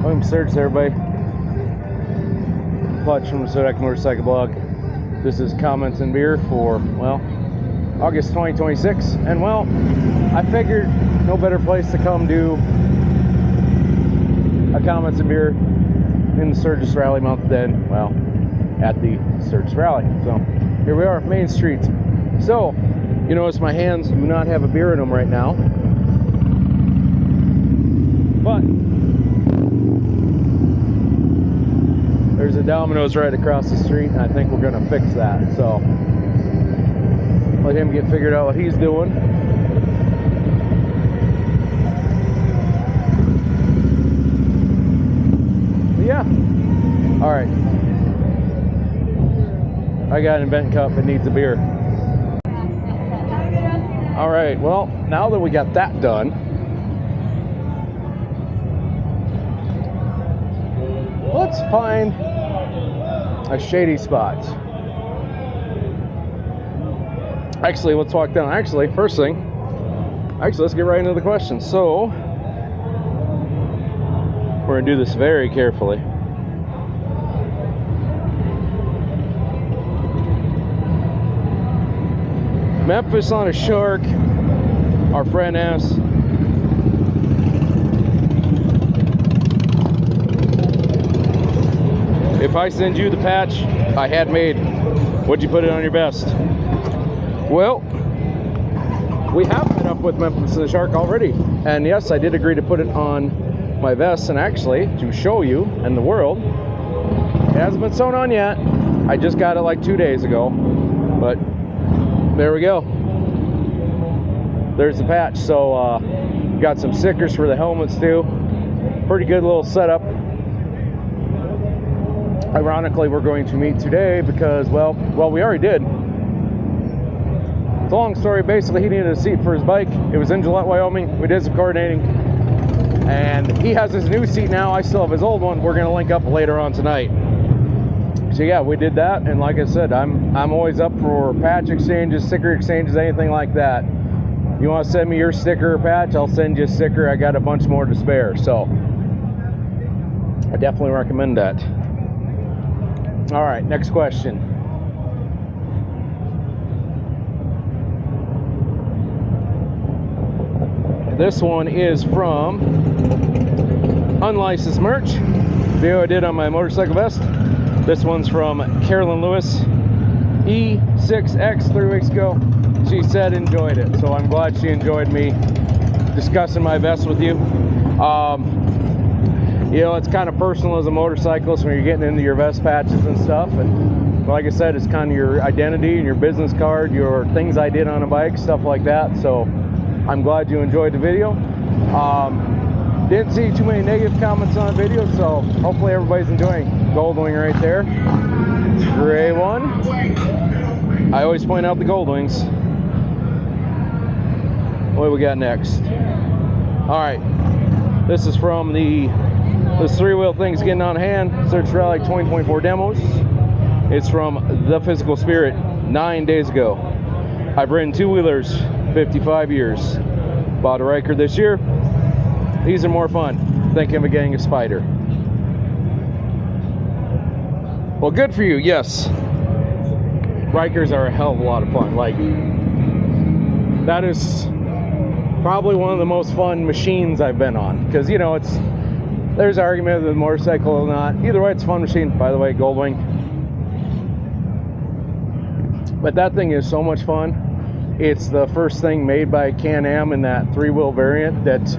Welcome to Sturgis, everybody. Clutch from the Sodak Motorcycle Blog. This is Comments and Beer for, well, August 2026. And, well, I figured no better place to come do a Comments and Beer in the Sturgis Rally month than, well, at the Sturgis Rally. So, here we are, Main Street. So, you notice my hands do not have a beer in them right now. But there's a Domino's right across the street, and I think we're going to fix that. So let him get figured out what he's doing. But yeah. All right. I got an event cup that needs a beer. All right. Well, now that we got that done, let's find a shady spot. Actually, let's walk down. Actually, first thing, let's get right into the questions. So, we're gonna do this very carefully. Memphis on a shark. Our friend asks, if I send you the patch I had made, would you put it on your vest? Well, we have met up with Memphis the Shark already, and yes, I did agree to put it on my vest, and actually, to show you and the world, it hasn't been sewn on yet. I just got it like 2 days ago, but there we go. There's the patch. So, got some stickers for the helmets too. Pretty good little setup. Ironically, we're going to meet today because, well, we already did. It's a long story. Basically, he needed a seat for his bike. It was in Gillette, Wyoming. We did some coordinating, and he has his new seat now. I still have his old one. We're going to link up later on tonight. So yeah, we did that, and like I said, I'm always up for patch exchanges, sticker exchanges, anything like that. You want to send me your sticker or patch, I'll send you a sticker. I got a bunch more to spare, so I definitely recommend that. All right, next question. This one is from Unlicensed Merch, video I did on my motorcycle vest. This one's from Carolyn Lewis, E6X, 3 weeks ago. She said enjoyed it, so I'm glad she enjoyed me discussing my vest with you. You know, it's kind of personal as a motorcyclist when you're getting into your vest patches and stuff, and like I said, it's kind of your identity and your business card, your things I did on a bike, stuff like that. So I'm glad you enjoyed the video. Didn't see too many negative comments on the video, so hopefully everybody's enjoying. Goldwing right there, gray one. I always point out the Goldwings. What do we got next? All right, this is from this three-wheel thing's getting on hand. Search Rally 2024 demos. It's from The Physical Spirit, 9 days ago. I've ridden two-wheelers 55 years. Bought a Riker this year. These are more fun. Thinking of getting a Spider. Well, good for you, yes. Rikers are a hell of a lot of fun. Like, that is probably one of the most fun machines I've been on. Because, you know, there's argument with the motorcycle or not. Either way, it's a fun machine. By the way, Goldwing. But that thing is so much fun. It's the first thing made by Can-Am in that three-wheel variant that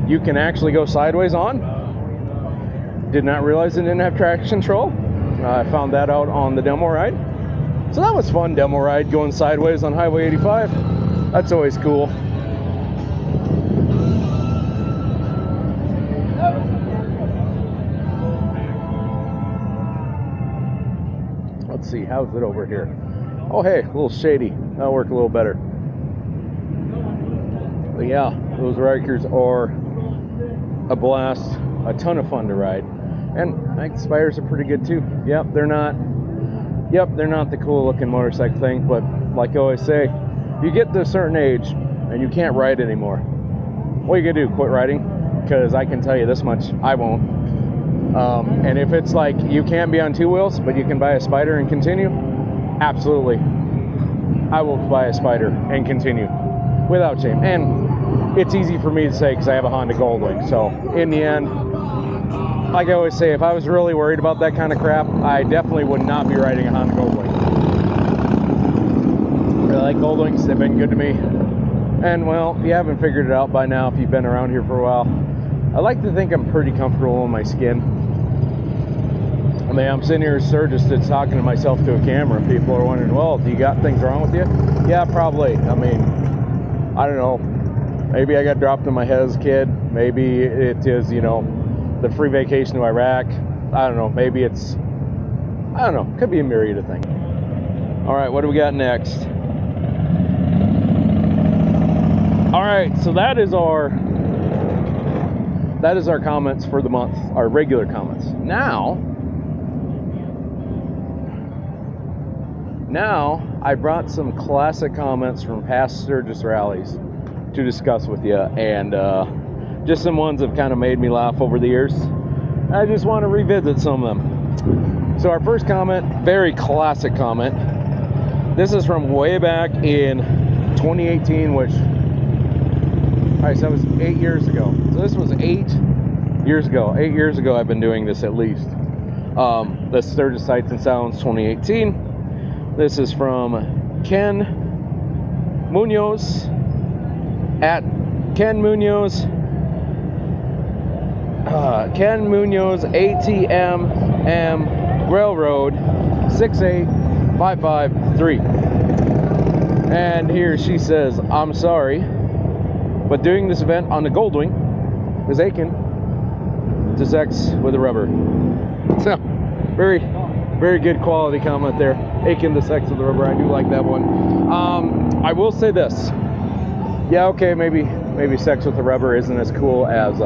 you can actually go sideways on. Did not realize it didn't have traction control. I found that out on the demo ride. So that was fun, demo ride, going sideways on Highway 85. That's always cool. Let's see, how's it over here? Oh, hey, a little shady. That'll work a little better. But yeah, those Rikers are a blast, a ton of fun to ride. And I think Spiders are pretty good too. Yep, they're not the cool looking motorcycle thing, but like I always say, you get to a certain age and you can't ride anymore. What are you gonna do, quit riding? Because I can tell you this much, I won't. And if it's like you can't be on two wheels, but you can buy a Spider and continue, absolutely, I will buy a Spider and continue without shame. And it's easy for me to say because I have a Honda Goldwing. So in the end, like I always say, if I was really worried about that kind of crap, I definitely would not be riding a Honda Goldwing. I like Goldwings, they've been good to me. And well, if you haven't figured it out by now, if you've been around here for a while, I like to think I'm pretty comfortable in my skin. I mean, I'm sitting here in Sturgis just talking to myself to a camera. People are wondering, well, do you got things wrong with you? Yeah, probably. I mean, I don't know. Maybe I got dropped on my head as a kid. Maybe it is, you know, the free vacation to Iraq. I don't know. Maybe it's, I don't know. Could be a myriad of things. All right, what do we got next? All right, so that is our comments for the month, our regular comments. Now I brought some classic comments from past Sturgis rallies to discuss with you, and just some ones that have kind of made me laugh over the years. I just want to revisit some of them. So our first comment, very classic comment. This is from way back in 2018, which, all right, so that was 8 years ago. So this was 8 years ago. 8 years ago I've been doing this at least. The Sturgis Sights and Sounds 2018. This is from Ken Munoz at Ken Munoz ATMM Railroad 68553. And here she says, I'm sorry, but doing this event on the Goldwing is akin to sex with a rubber. So, very, very good quality comment there. Akin to sex with a rubber. I do like that one. I will say this. Yeah, okay, maybe sex with a rubber isn't as cool as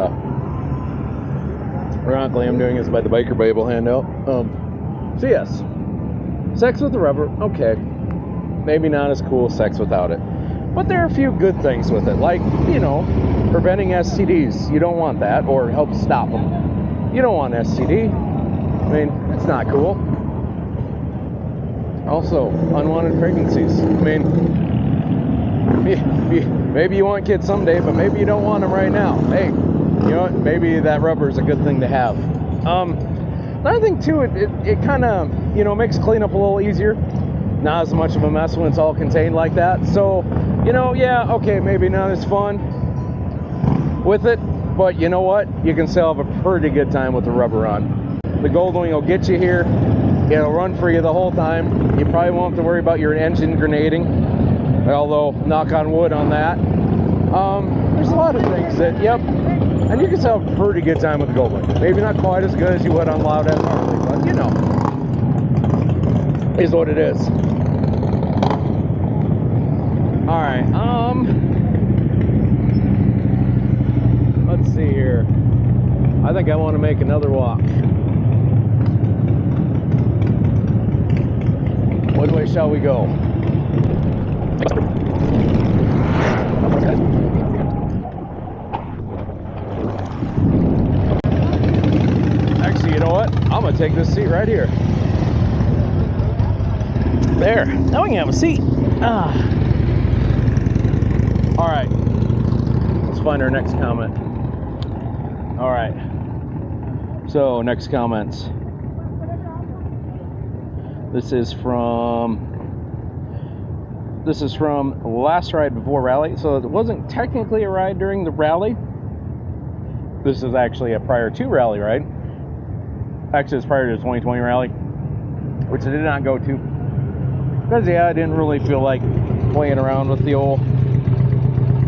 ironically I'm doing this by the Biker Bible handout. So yes, sex with a rubber, okay. Maybe not as cool as sex without it. But there are a few good things with it, like, you know, preventing STDs. You don't want that, or help stop them. You don't want STD. I mean, it's not cool. Also, unwanted pregnancies. I mean, maybe you want kids someday, but maybe you don't want them right now. Hey, you know what? Maybe that rubber is a good thing to have. Another thing too, it kind of, you know, makes cleanup a little easier. Not as much of a mess when it's all contained like that. So, you know, yeah, okay, maybe not as fun with it, but you know what? You can still have a pretty good time with the rubber on. The Goldwing will get you here. It'll run for you the whole time. You probably won't have to worry about your engine grenading, although knock on wood on that. There's a lot of things that, yep, and you can still have a pretty good time with the Goldwing. Maybe not quite as good as you would on Loud S Harley, but you know, is what it is. All right, let's see here. I think I want to make another walk. What way shall we go? Actually, you know what? I'm gonna take this seat right here. There. Now we can have a seat. All right. Let's find our next comment. All right. So, next comments. This is from last ride before rally. So it wasn't technically a ride during the rally. This is actually a prior to rally ride. Actually, it's prior to the 2020 rally, which I did not go to. Because, yeah, I didn't really feel like playing around with the old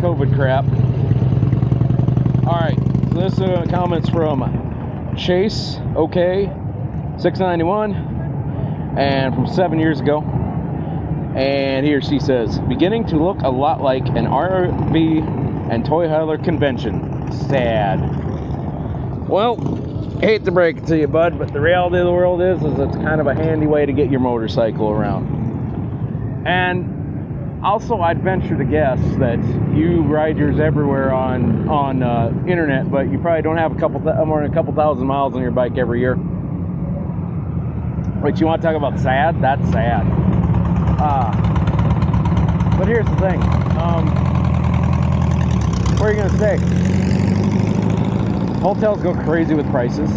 COVID crap. Alright, so this is comments from Chase, okay, 691, and from 7 years ago. And here she says, beginning to look a lot like an RV and toy hauler convention. Sad. Well, hate to break it to you, bud, but the reality of the world is it's kind of a handy way to get your motorcycle around. And Also, I'd venture to guess that you ride yours everywhere on internet, but you probably don't have more than a couple thousand miles on your bike every year. But you want to talk about sad? That's sad. But here's the thing. Where are you going to stay? Hotels go crazy with prices.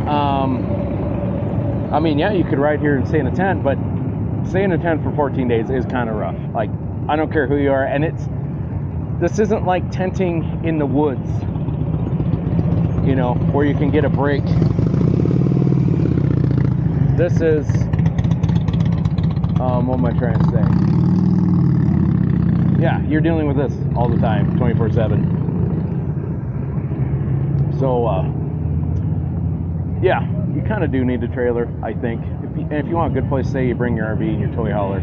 I mean, yeah, you could ride here and stay in a tent, but staying in a tent for 14 days is kind of rough. Like, I don't care who you are, and this isn't like tenting in the woods, you know, where you can get a break. This is, what am I trying to say? Yeah, you're dealing with this all the time, 24/7. So, yeah, you kind of do need a trailer, I think. If you want a good place to stay, you bring your RV and your toy hauler,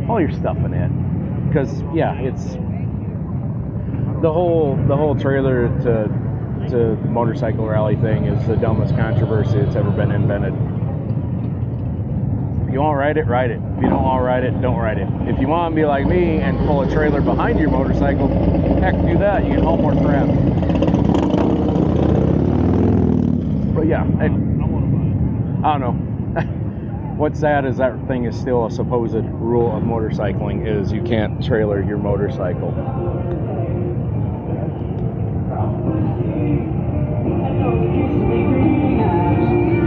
all your stuff in it. Because, yeah, it's the whole trailer to motorcycle rally thing is the dumbest controversy that's ever been invented. If you want to ride it, ride it. If you don't want to ride it, don't ride it. If you want to be like me and pull a trailer behind your motorcycle, heck, do that. You can haul more crap. But yeah, I don't know. What's sad is that thing is still a supposed rule of motorcycling is you can't trailer your motorcycle.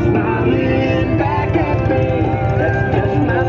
Smiling back at me, that's just my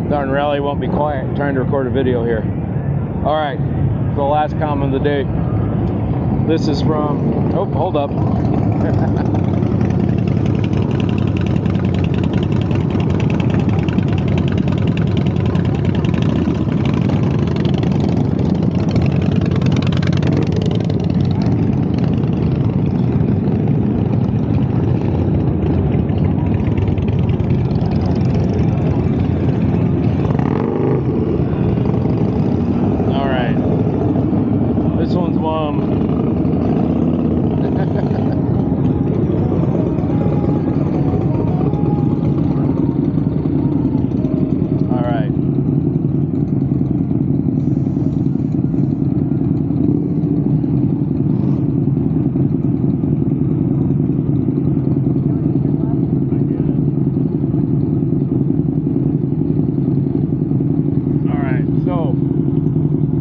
darn rally won't be quiet. I'm trying to record a video here. All right, the last comment of the day. This is from, oh, hold up.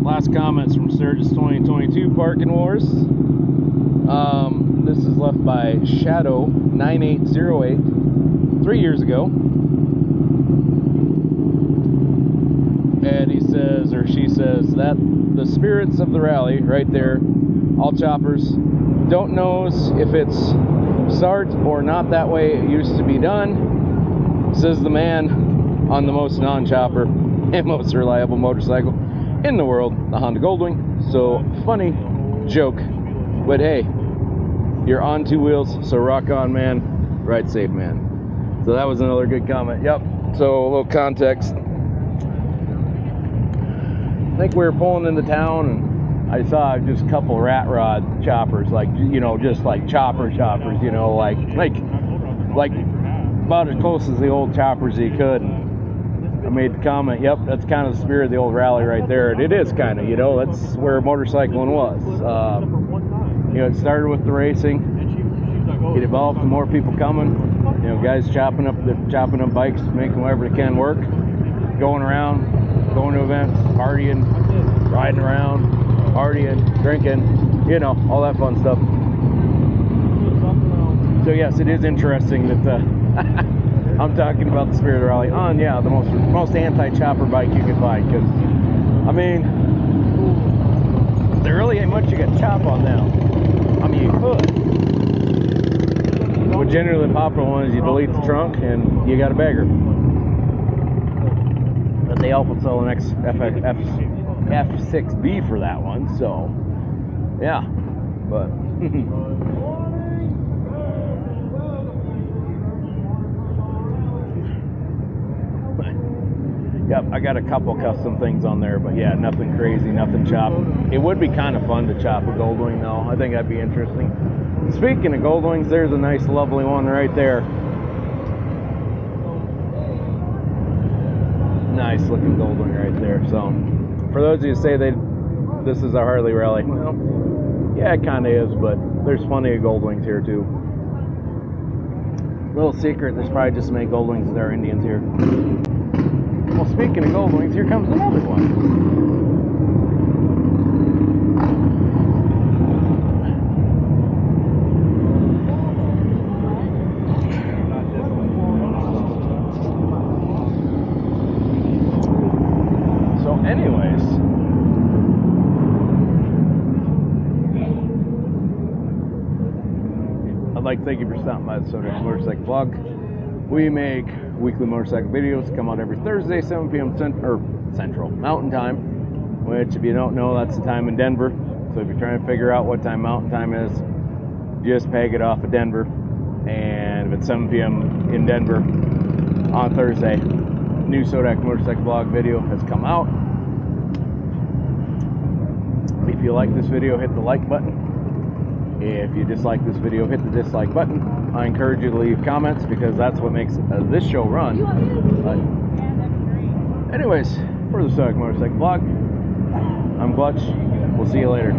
Last comments from Sturgis 2022 Parking Wars. This is left by Shadow 9808 3 years ago, and he says, or she says, that the spirits of the rally right there, all choppers, don't know if it's start or not that way it used to be done, says the man on the most non-chopper and most reliable motorcycle in the world, the Honda Goldwing. So, funny joke, but hey, you're on two wheels, so rock on, man. Ride safe, man. So that was another good comment. Yep. So a little context. I think we were pulling into town and I saw just a couple rat rod choppers, like, you know, just like choppers, you know, like about as close as the old choppers you could. And I made the comment, yep, that's kind of the spirit of the old rally right there. And it is kind of, you know, that's where motorcycling was. You know, it started with the racing. It evolved to more people coming. You know, guys chopping up bikes, making whatever they can work, going around, going to events, partying, riding around, partying, drinking, you know, all that fun stuff. So yes, it is interesting that I'm talking about the spirit of the rally on, yeah, the most anti-chopper bike you can find, because I mean, there really ain't much you got to chop on now. I mean, you could, but generally the popular one is you delete the trunk and you got a bagger. but they also sell an F6B for that one. So yeah, but yep, I got a couple custom things on there, but yeah, nothing crazy, nothing chopped. It would be kind of fun to chop a Goldwing though. I think that'd be interesting. Speaking of Goldwings, there's a nice lovely one right there. Nice looking Goldwing right there. So for those of you who say this is a Harley rally, well, yeah, it kind of is, but there's plenty of Goldwings here too. Little secret, there's probably just as many Goldwings as there are Indians here. Well, speaking of Goldwings, here comes another one. So anyways, I'd like to thank you for stopping by the Sodak Motorcycle Vlog. We make weekly motorcycle videos, come out every Thursday, 7 p.m. Central Mountain Time, which if you don't know, that's the time in Denver. So if you're trying to figure out what time Mountain Time is, just peg it off of Denver. And if it's 7 p.m. in Denver on Thursday, new Sodak Motorcycle Vlog video has come out. If you like this video, hit the like button. If you dislike this video, hit the dislike button. I encourage you to leave comments because that's what makes this show run. But anyways, for the Sodak Motorcycle Vlog, I'm Clutch. We'll see you later.